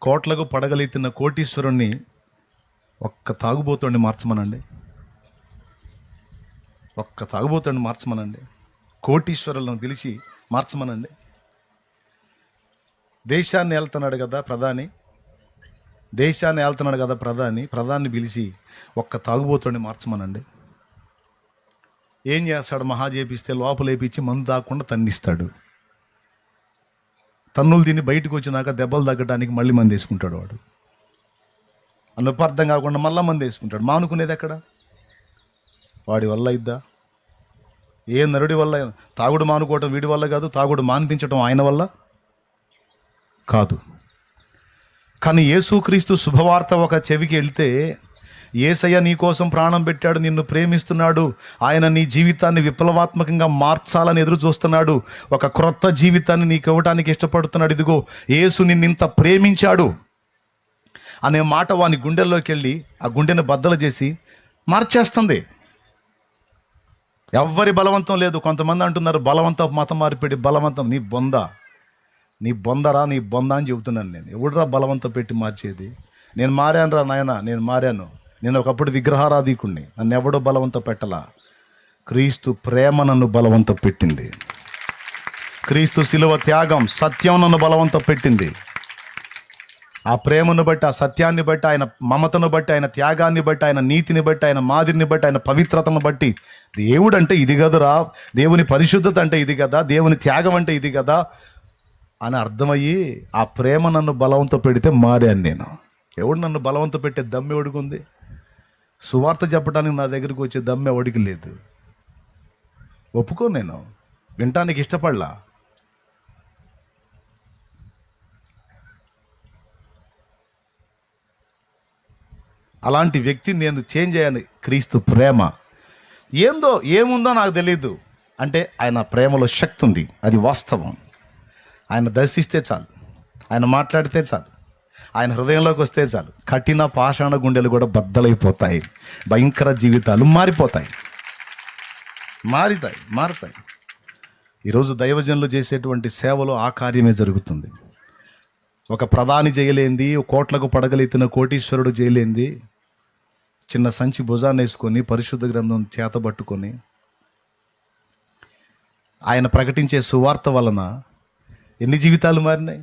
కోట్లకు పడగలెత్తిన కోటీశ్వరుణ్ణి ఒక్క తాగుబోతుడిని మార్చమనండి. ఒక్క తాగుబోతుడిని మార్చమనండి. కోటీశ్వరులను పిలిచి మార్చమనండి. దేశాన్ని ఏళ్తున్నాడు కదా ప్రధాని, ప్రధాన్ని పిలిచి ఒక్క తాగుబోతుడిని మార్చమనండి. ఏం చేస్తాడు? మహా చేపిస్తే లోపలేపించి మందు తాగకుండా తన్నిస్తాడు. తన్నులు తిని బయటకు వచ్చినాక దెబ్బలు తగ్గడానికి మళ్ళీ మంది వేసుకుంటాడు. వాడు నొప్పి అర్థం కాకుండా మళ్ళీ మంది వేసుకుంటాడు. మానుకునేది ఎక్కడ? వాడి వల్ల ఇద్దా? ఏ నరుడి వల్ల? తాగుడు మానుకోవటం వీడి వల్ల కాదు, తాగుడు మాన్పించటం ఆయన వల్ల కాదు. కానీ యేసుక్రీస్తు శుభవార్త ఒక చెవికి వెళ్తే, యేసయ్య నీ కోసం ప్రాణం పెట్టాడు, నిన్ను ప్రేమిస్తున్నాడు, ఆయన నీ జీవితాన్ని విప్లవాత్మకంగా మార్చాలని ఎదురు చూస్తున్నాడు, ఒక క్రొత్త జీవితాన్ని నీకు ఇవ్వడానికి ఇష్టపడుతున్నాడు, ఇదిగో యేసు నిన్నింత ప్రేమించాడు అనే మాట వాని గుండెల్లోకి వెళ్ళి ఆ గుండెని బద్దలు చేసి మార్చేస్తుంది. ఎవ్వరి బలవంతం లేదు. కొంతమంది అంటున్నారు బలవంత మతం మార్పిడి, బలవంతం. నీ బొంద అని చెబుతున్నాను నేను. ఎవడురా బలవంతం పెట్టి మార్చేది? నేను మారాను రా నాయన, నేను మారాను. నేను ఒకప్పుడు విగ్రహారాధికుణ్ణి, నన్ను ఎవడో బలవంత పెట్టలా. క్రీస్తు ప్రేమ నన్ను బలవంత పెట్టింది. క్రీస్తు శిలువ త్యాగం, సత్యం నన్ను బలవంత పెట్టింది. ఆ ప్రేమను బట్టి, ఆ సత్యాన్ని బట్టి, ఆయన మమతను బట్టి, ఆయన త్యాగాన్ని బట్టి, ఆయన నీతిని బట్టి, ఆయన మాదిరిని బట్టి, ఆయన పవిత్రతను బట్టి, దేవుడు అంటే ఇది కదరా, దేవుని పరిశుద్ధత అంటే ఇది కదా, దేవుని త్యాగం అంటే ఇది కదా అని అర్థమయ్యి ఆ ప్రేమ నన్ను బలవంత పెడితే మారాను నేను. ఎవడు నన్ను బలవంత పెట్టే దమ్మె ఎవడికి? సువార్త చెప్పడానికి నా దగ్గరికి వచ్చే దమ్మె ఎవడికి లేదు. ఒప్పుకో, నేను వినటానికి ఇష్టపడలా. అలాంటి వ్యక్తిని నేను చేంజ్ అయ్యాను. క్రీస్తు ప్రేమ ఏముందో నాకు తెలియదు. అంటే ఆయన ప్రేమలో శక్తి ఉంది, అది వాస్తవం. ఆయన దర్శిస్తే చాలు, ఆయన మాట్లాడితే చాలు, ఆయన హృదయంలోకి వస్తే చాలు, కఠిన పాషాణ గుండెలు కూడా బద్దలైపోతాయి. భయంకర జీవితాలు మారుతాయి. ఈరోజు దైవజనులు చేసేటువంటి సేవలో ఆ కార్యమే జరుగుతుంది. ఒక ప్రధాని చేయలేంది, కోట్లకు పడగలెత్తిన కోటీశ్వరుడు చేయలేంది, చిన్న సంచి భుజాన్ని వేసుకొని పరిశుద్ధ గ్రంథం చేతబట్టుకొని ఆయన ప్రకటించే సువార్త వలన ఎన్ని జీవితాలు మారినాయి.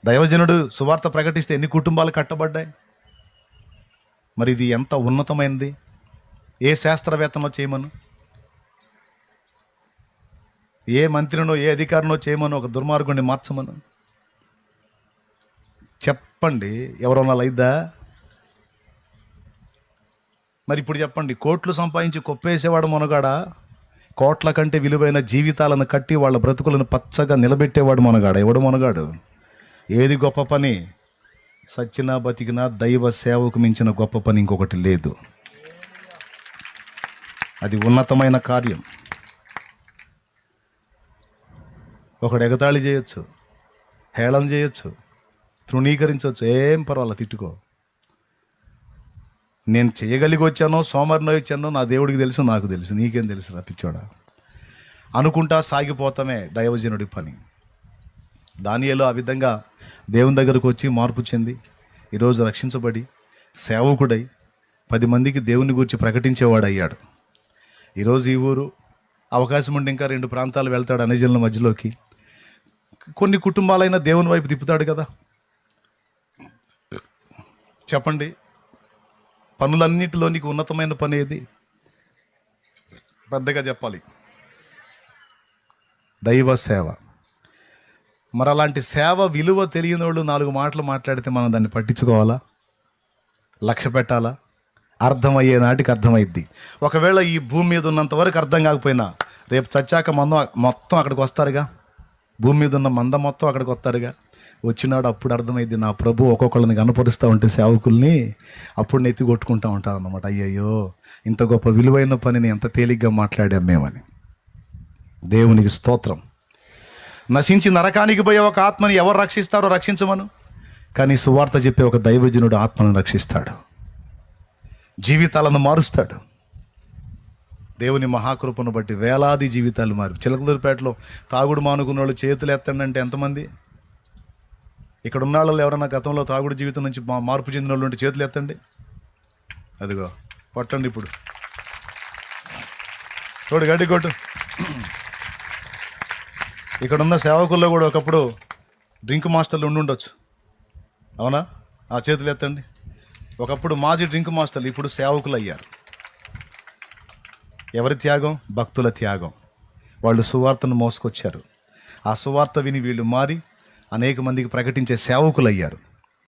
దైవజనుడు సువార్త ప్రకటిస్తే ఎన్ని కుటుంబాలు కట్టబడ్డాయి. మరి ఇది ఎంత ఉన్నతమైనది! ఏ శాస్త్రవేత్తనో చేయమను, ఏ మంత్రినో ఏ అధికారినో చేయమను, ఒక దుర్మార్గుడిని మార్చమను చెప్పండి, ఎవరన్నా లైద్దా? మరి ఇప్పుడు చెప్పండి, కోట్లు సంపాదించి కొప్పేసేవాడు మొనగాడా, కోట్ల కంటే విలువైన జీవితాలను కట్టి వాళ్ళ బ్రతుకులను పచ్చగా నిలబెట్టేవాడు మొనగాడా? ఎవడు మొనగాడు? ఏది గొప్ప పని? సచ్చినా బతికినా దైవ సేవకు మించిన గొప్ప పని ఇంకొకటి లేదు. అది ఉన్నతమైన కార్యం. ఒకడు ఎగతాళి చేయొచ్చు, హేళన చేయొచ్చు, తృణీకరించవచ్చు, ఏం పర్వాలేదు, తిట్టుకో. నేను చేయగలిగి వచ్చానో సోమరినో వచ్చానో నా దేవుడికి తెలుసు, నాకు తెలుసు, నీకేం తెలుసు రా పిచ్చోడా అనుకుంటా సాగిపోతామే దైవజనుడి పని. దానియేలు ఆ విధంగా దేవుని దగ్గరకు వచ్చి మార్పు చెంది ఈరోజు రక్షించబడి సేవకుడై 10 మందికి దేవుని గురించి ప్రకటించేవాడు అయ్యాడు. ఈరోజు ఈ ఊరు అవకాశం ఉండి ఇంకా 2 ప్రాంతాలు వెళ్తాడు అన్యజనుల మధ్యలోకి. కొన్ని కుటుంబాలైనా దేవుని వైపు తిప్పుతాడు కదా. చెప్పండి, పనులన్నిటిలో నీకు ఉన్నతమైన పని ఏది? పెద్దగా చెప్పాలి, దైవ సేవ. మరి అలాంటి సేవ విలువ తెలియని వాళ్ళు 4 మాటలు మాట్లాడితే మనం దాన్ని పట్టించుకోవాలా? లక్ష్య పెట్టాలా? అర్థమయ్యే నాటికి అర్థమైద్ది. ఒకవేళ ఈ భూమి మీద ఉన్నంత వరకు అర్థం కాకపోయినా రేపు చచ్చాక మొత్తం అక్కడికి వస్తారుగా. భూమి మీద ఉన్న మంద మొత్తం అక్కడికి వస్తారుగా. వచ్చినాడు అప్పుడు అర్థమైద్ది. నా ప్రభు ఒక్కొక్కళ్ళని కనపరుస్తూ ఉంటే సేవకుల్ని అప్పుడు నెత్తి కొట్టుకుంటూ ఉంటాను అన్నమాట. అయ్యయ్యో, ఇంత గొప్ప విలువైన పనిని ఎంత తేలిగ్గా మాట్లాడాం మేమని. దేవునికి స్తోత్రం. నశించి నరకానికి పోయే ఒక ఆత్మని ఎవరు రక్షిస్తారో రక్షించమను. కానీ సువార్త చెప్పే ఒక దైవజనుడు ఆత్మను రక్షిస్తాడు, జీవితాలను మారుస్తాడు. దేవుని మహాకృపను బట్టి వేలాది జీవితాలు మారి. చిలకలూరుపేటలో తాగుడు మానుకున్న వాళ్ళు చేతులు ఎత్తండి అంటే ఎంతమంది? ఇక్కడ ఉన్న వాళ్ళు ఎవరైనా గతంలో తాగుడు జీవితం నుంచి మార్పు చెందిన వాళ్ళు ఉంటే చేతులు ఎత్తండి. అదిగో కొట్టండి ఇప్పుడు, చూడు గడ్డి కొట్టు. ఇక్కడ ఉన్న సేవకుల్లో కూడా ఒకప్పుడు డ్రింక్ మాస్టర్లు ఉండొచ్చు, అవునా? ఆ చేతులు ఎత్తండి. ఒకప్పుడు మాజీ డ్రింక్ మాస్టర్లు ఇప్పుడు సేవకులు అయ్యారు. ఎవరి త్యాగం? భక్తుల త్యాగం. వాళ్ళు సువార్తను మోసుకొచ్చారు. ఆ సువార్త విని వీళ్ళు మారి అనేక మందికి ప్రకటించే సేవకులు అయ్యారు.